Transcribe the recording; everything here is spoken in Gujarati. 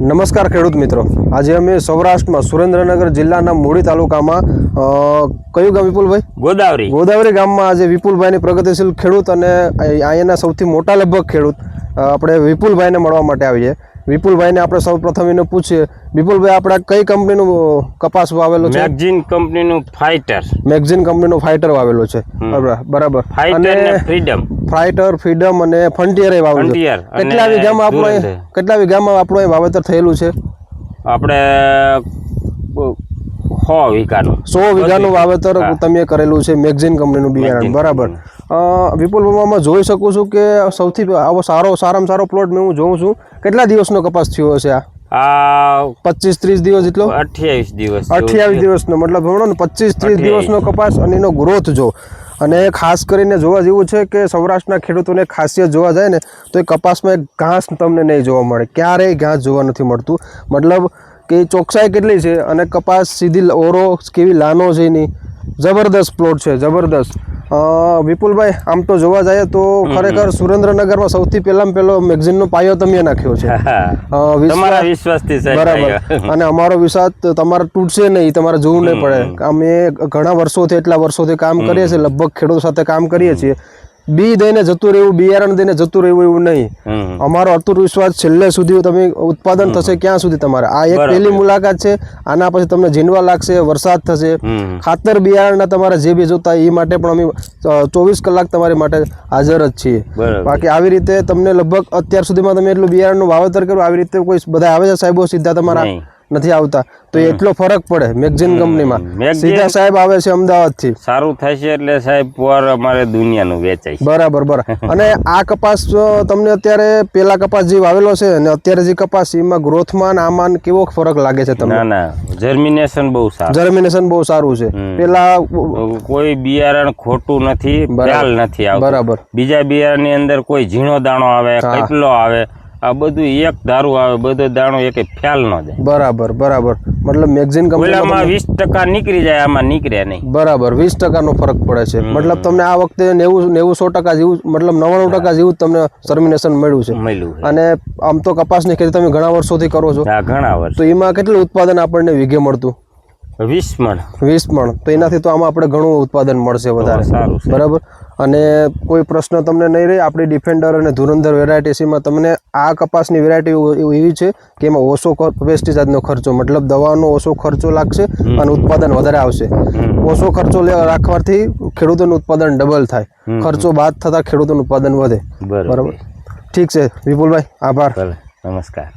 નમસ્કાર ખેડૂત મિત્રો, આજે અમે સૌરાષ્ટ્રમાં સુરેન્દ્રનગર જિલ્લાના મૂળી તાલુકામાં કયું ગામ વિપુલભાઈ? ગોદાવરી ગામમાં આજે વિપુલભાઈની પ્રગતિશીલ ખેડૂત અને અહીંયાના સૌથી મોટા લગભગ ખેડૂત આપણે વિપુલભાઈને મળવા માટે આવીએ. વિપુલભાઈને આપણે સૌ પ્રથમ એને પૂછીએ, વિપુલભાઈ આપણે કઈ કંપનીનું કપાસ વાવેલો છે? મેગઝીન કંપનીનું ફાઇટર. મેગઝીન કંપનીનું ફાઇટર વાવેલો છે, બરાબર. અને ફાઇટર, ફ્રીડમ અને ફ્રન્ટિયર વાવેલો. કેટલા વીઘામાં આપણું વાવેતર થયેલું છે? આપણે 100 વીઘાનું વાવેતર તમે કરેલું છે મેગઝીન કંપનીનું બિયારણ, બરાબર. વિપુલભાઈમાં જોઈ શકું છું કે સૌથી આવો સારામાં સારો પ્લોટ મેં હું જોઉં છું. કેટલા દિવસનો કપાસ થયો હશે આ? 25-30 દિવસ જેટલો? 28 દિવસનો, મતલબ ગણો ને 25-30 દિવસનો કપાસ. અને એનો ગ્રોથ જો, અને ખાસ કરીને જોવા જેવું છે કે સૌરાષ્ટ્રના ખેડૂતોને ખાસિયત જોવા જાય ને તો એ કપાસમાં એક ઘાસ તમને નહીં જોવા મળે, ક્યારેય ઘાસ જોવા નથી મળતું. મતલબ કે ચોકસાઈ કેટલી છે અને કપાસ સીધી ઓરો કેવી લાનો છે એની, જબરદસ્ત પ્લોટ છે, જબરદસ્ત. વિપુલભાઈ, આમ તો જોવા જઈએ તો ખરેખર સુરેન્દ્રનગરમાં સૌથી પહેલો મેગઝીનનો પાયો તમે નાખ્યો છે, બરાબર. અને અમારો વિશ્વાસ તમારે તૂટશે નહીં, તમારે જોવું નહીં પડે. અમે ઘણા એટલા વર્ષોથી કામ કરીએ છીએ, લગભગ ખેડૂતો સાથે કામ કરીએ છીએ. બી દઈને જતું રહેવું, બિયારણ દઈને જતું રહેવું એવું નહીં. અમારો અતુટ વિશ્વાસ છેલ્લે સુધી તમે ઉત્પાદન થશે ક્યાં સુધી તમારે. આ એક પહેલી મુલાકાત છે. આના પછી તમને જીનવા લાગશે, વરસાદ થશે, ખાતર બિયારણના તમારે જે બી જોતા એ માટે પણ અમે 24 કલાક તમારી માટે હાજર જ છીએ. બાકી આવી રીતે તમને લગભગ અત્યાર સુધીમાં તમે એટલું બિયારણનું વાવેતર કર્યું, આવી રીતે કોઈ બધા આવે છે સાહેબો સીધા તમારા? નથી આવતા. તો એટલો ફરક પડે મેગઝીન કંપનીમાં. સીધા સાહેબ આવે છે અમદાવાદથી. સારું થશે એટલે સાહેબ પર અમારે દુનિયાનું વેચાય. બરાબર. અને આ કપાસ તમને અત્યારે પેલા કપાસ જે વાવેલો છે અને અત્યારે જે કપાસ, એમાં ગ્રોથમાં આમાં કેવો ફરક લાગે છે તમને? ના, જર્મિનેશન બહુ સારું છે. પેલા કોઈ બિયારણ ખોટું નથી, ફ્યાલ નથી આવતો. બરાબર. બીજા બિયારણની અંદર કોઈ ઝીણો દાણો આવે, કેટલો આવે, આ બધું એક ધારું આવે, બધો દાણો એક ફ્યાલ નો જાય. બરાબર. મતલબ મેગઝીન કંપનીમાં 20% નીકળી જાય, આમાં નીકળે નહીં. બરાબર, 20% ફરક પડે છે. મતલબ તમને આ વખતે 90-100% જેવું, મતલબ 99% જેવું તમને ટર્મિનેશન મળ્યું છે. અને આમ તો કપાસની ખેતી તમે ઘણા વર્ષોથી કરો છો. ઘણા વર્ષ. તો એમાં કેટલું ઉત્પાદન આપણને વીઘે મળતું? 20 મણ. તો એનાથી તો આમાં આપણે ઘણું ઉત્પાદન મળશે વધારે, બરાબર. અને કોઈ પ્રશ્ન તમને નહીં રહે. આપણી ડિફેન્ડર અને ધુરંધર વેરાયટીમાં તમને આ કપાસની વેરાયટી એવી છે કે એમાં ઓછો પેસ્ટિસાઇડનો ખર્ચો, મતલબ દવાનો ઓછો ખર્ચો લાગશે અને ઉત્પાદન વધારે આવશે. ઓછો ખર્ચો રાખવાથી ખેડૂતોનું ઉત્પાદન ડબલ થાય, ખર્ચો બાદ થતા ખેડૂતોનું ઉત્પાદન વધે, બરાબર. ઠીક છે વિપુલભાઈ, આભાર. નમસ્કાર.